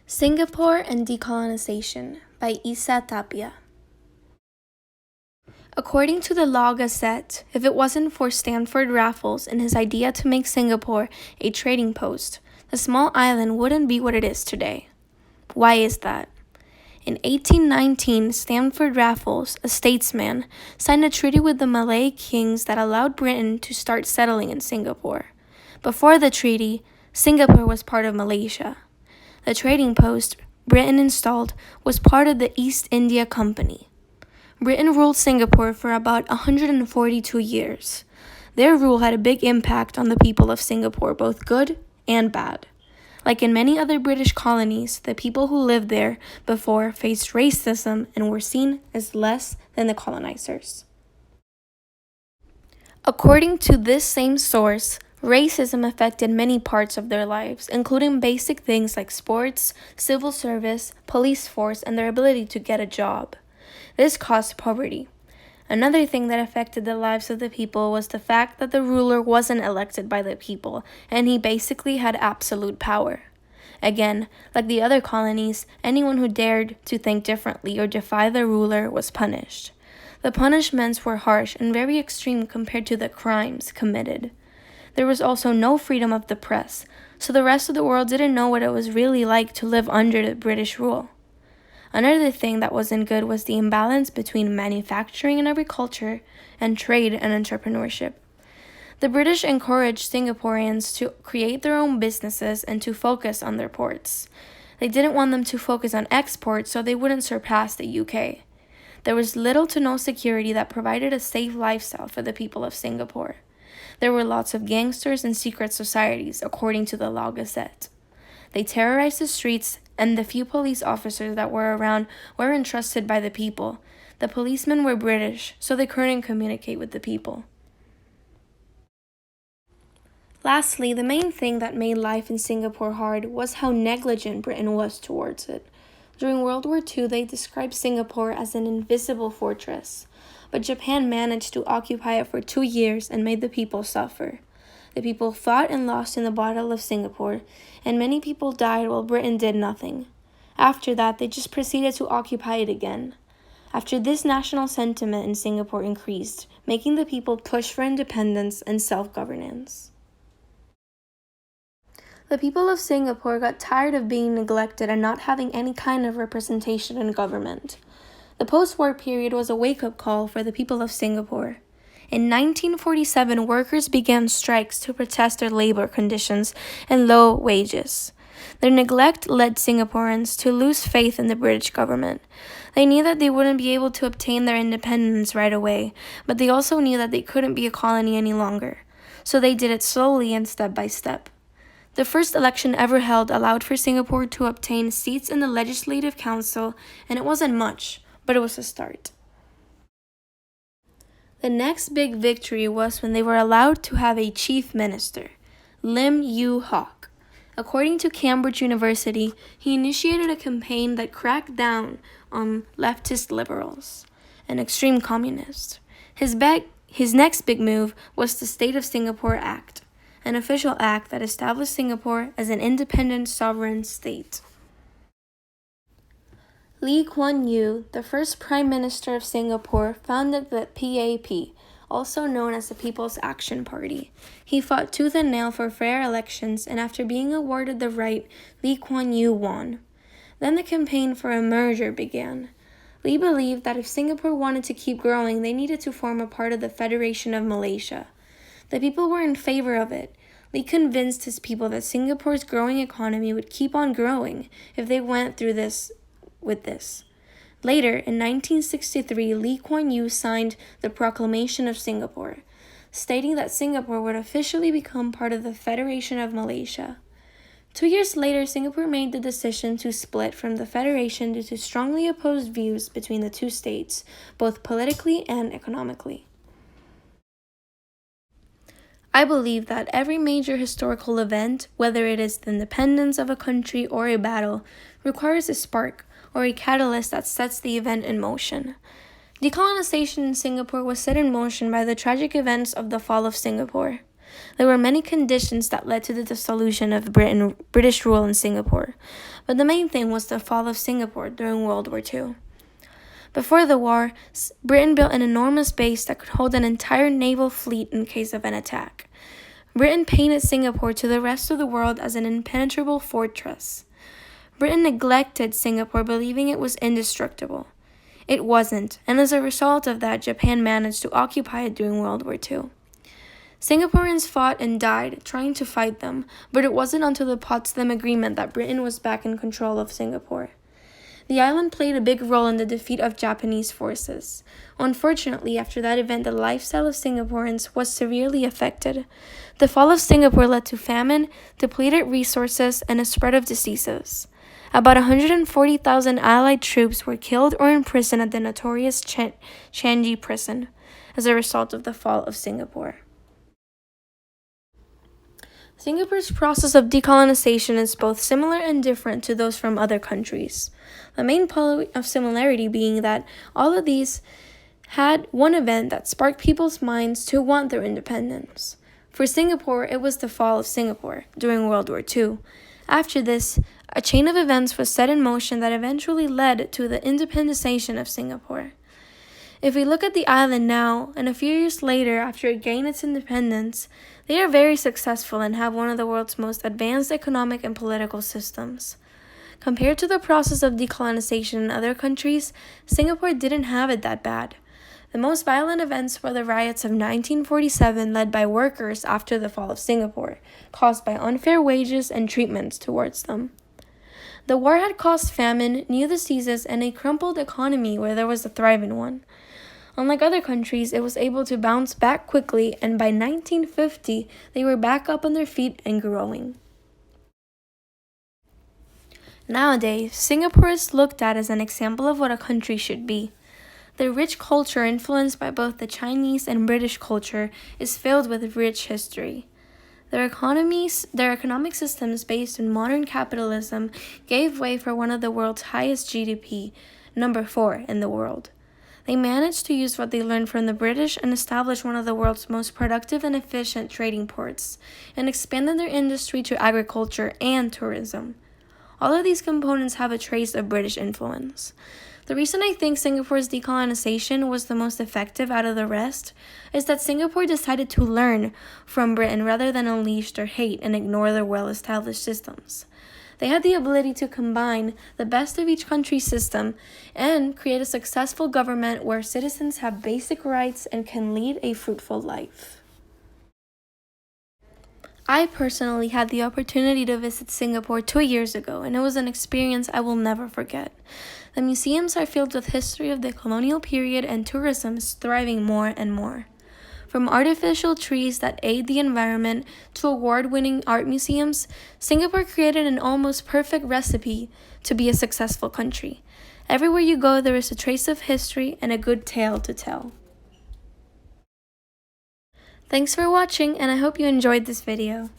Singapore and Decolonization by Isa Tapia. According to the Law Gazette, if it wasn't for Stanford Raffles and his idea to make Singapore a trading post, the small island wouldn't be what it is today. Why is that? In 1819, Stanford Raffles, a statesman, signed a treaty with the Malay kings that allowed Britain to start settling in Singapore. Before the treaty, Singapore was part of Malaysia. The trading post Britain installed was part of the East India Company. Britain ruled Singapore for about 142 years. Their rule had a big impact on the people of Singapore, both good and bad. Like in many other British colonies, the people who lived there before faced racism and were seen as less than the colonizers. According to this same source, racism affected many parts of their lives, including basic things like sports, civil service, police force, and their ability to get a job. This caused poverty. Another thing that affected the lives of the people was the fact that the ruler wasn't elected by the people, and he basically had absolute power. Again, like the other colonies, anyone who dared to think differently or defy the ruler was punished. The punishments were harsh and very extreme compared to the crimes committed. There was also no freedom of the press, so the rest of the world didn't know what it was really like to live under the British rule. Another thing that wasn't good was the imbalance between manufacturing and agriculture and trade and entrepreneurship. The British encouraged Singaporeans to create their own businesses and to focus on their ports. They didn't want them to focus on exports so they wouldn't surpass the UK. There was little to no security that provided a safe lifestyle for the people of Singapore. There were lots of gangsters and secret societies, according to the Law Gazette. They terrorized the streets, and the few police officers that were around were entrusted by the people. The policemen were British, so they couldn't communicate with the people. Lastly, the main thing that made life in Singapore hard was how negligent Britain was towards it. During World War II, they described Singapore as an invisible fortress, but Japan managed to occupy it for 2 years and made the people suffer. The people fought and lost in the Battle of Singapore, and many people died while Britain did nothing. After that, they just proceeded to occupy it again. After this, national sentiment in Singapore increased, making the people push for independence and self-governance. The people of Singapore got tired of being neglected and not having any kind of representation in government. The post-war period was a wake-up call for the people of Singapore. In 1947, workers began strikes to protest their labor conditions and low wages. Their neglect led Singaporeans to lose faith in the British government. They knew that they wouldn't be able to obtain their independence right away, but they also knew that they couldn't be a colony any longer. So they did it slowly and step by step. The first election ever held allowed for Singapore to obtain seats in the Legislative Council, and it wasn't much, but it was a start. The next big victory was when they were allowed to have a chief minister, Lim Yew Hock. According to Cambridge University, he initiated a campaign that cracked down on leftist liberals and extreme communists. His next big move was the State of Singapore Act, an official act that established Singapore as an independent sovereign state. Lee Kuan Yew, the first Prime Minister of Singapore, founded the PAP, also known as the People's Action Party. He fought tooth and nail for fair elections, and after being awarded the right, Lee Kuan Yew won. Then the campaign for a merger began. Lee believed that if Singapore wanted to keep growing, they needed to form a part of the Federation of Malaysia. The people were in favor of it. Lee convinced his people that Singapore's growing economy would keep on growing if they went through with this. Later, in 1963, Lee Kuan Yew signed the Proclamation of Singapore, stating that Singapore would officially become part of the Federation of Malaysia. 2 years later, Singapore made the decision to split from the Federation due to strongly opposed views between the two states, both politically and economically. I believe that every major historical event, whether it is the independence of a country or a battle, requires a spark, or a catalyst that sets the event in motion. Decolonization in Singapore was set in motion by the tragic events of the fall of Singapore. There were many conditions that led to the dissolution of British rule in Singapore, but the main thing was the fall of Singapore during World War II. Before the war, Britain built an enormous base that could hold an entire naval fleet in case of an attack. Britain painted Singapore to the rest of the world as an impenetrable fortress. Britain neglected Singapore, believing it was indestructible. It wasn't, and as a result of that, Japan managed to occupy it during World War II. Singaporeans fought and died trying to fight them, but it wasn't until the Potsdam Agreement that Britain was back in control of Singapore. The island played a big role in the defeat of Japanese forces. Unfortunately, after that event, the lifestyle of Singaporeans was severely affected. The fall of Singapore led to famine, depleted resources, and a spread of diseases. About 140,000 Allied troops were killed or imprisoned at the notorious Changi prison as a result of the fall of Singapore. Singapore's process of decolonization is both similar and different to those from other countries. The main point of similarity being that all of these had one event that sparked people's minds to want their independence. For Singapore, it was the fall of Singapore during World War II. After this, a chain of events was set in motion that eventually led to the independization of Singapore. If we look at the island now, and a few years later after it gained its independence, they are very successful and have one of the world's most advanced economic and political systems. Compared to the process of decolonization in other countries, Singapore didn't have it that bad. The most violent events were the riots of 1947 led by workers after the fall of Singapore, caused by unfair wages and treatments towards them. The war had caused famine, new diseases, and a crumpled economy where there was a thriving one. Unlike other countries, it was able to bounce back quickly, and by 1950, they were back up on their feet and growing. Nowadays, Singapore is looked at as an example of what a country should be. Their rich culture, influenced by both the Chinese and British culture, is filled with rich history. Their economic systems based on modern capitalism gave way for one of the world's highest GDP, number 4 in the world. They managed to use what they learned from the British and establish one of the world's most productive and efficient trading ports, and expanded their industry to agriculture and tourism. All of these components have a trace of British influence. The reason I think Singapore's decolonization was the most effective out of the rest is that Singapore decided to learn from Britain rather than unleash their hate and ignore their well-established systems. They had the ability to combine the best of each country's system and create a successful government where citizens have basic rights and can lead a fruitful life. I personally had the opportunity to visit Singapore 2 years ago, and it was an experience I will never forget. The museums are filled with history of the colonial period, and tourism is thriving more and more. From artificial trees that aid the environment to award-winning art museums, Singapore created an almost perfect recipe to be a successful country. Everywhere you go, there is a trace of history and a good tale to tell. Thanks for watching, and I hope you enjoyed this video.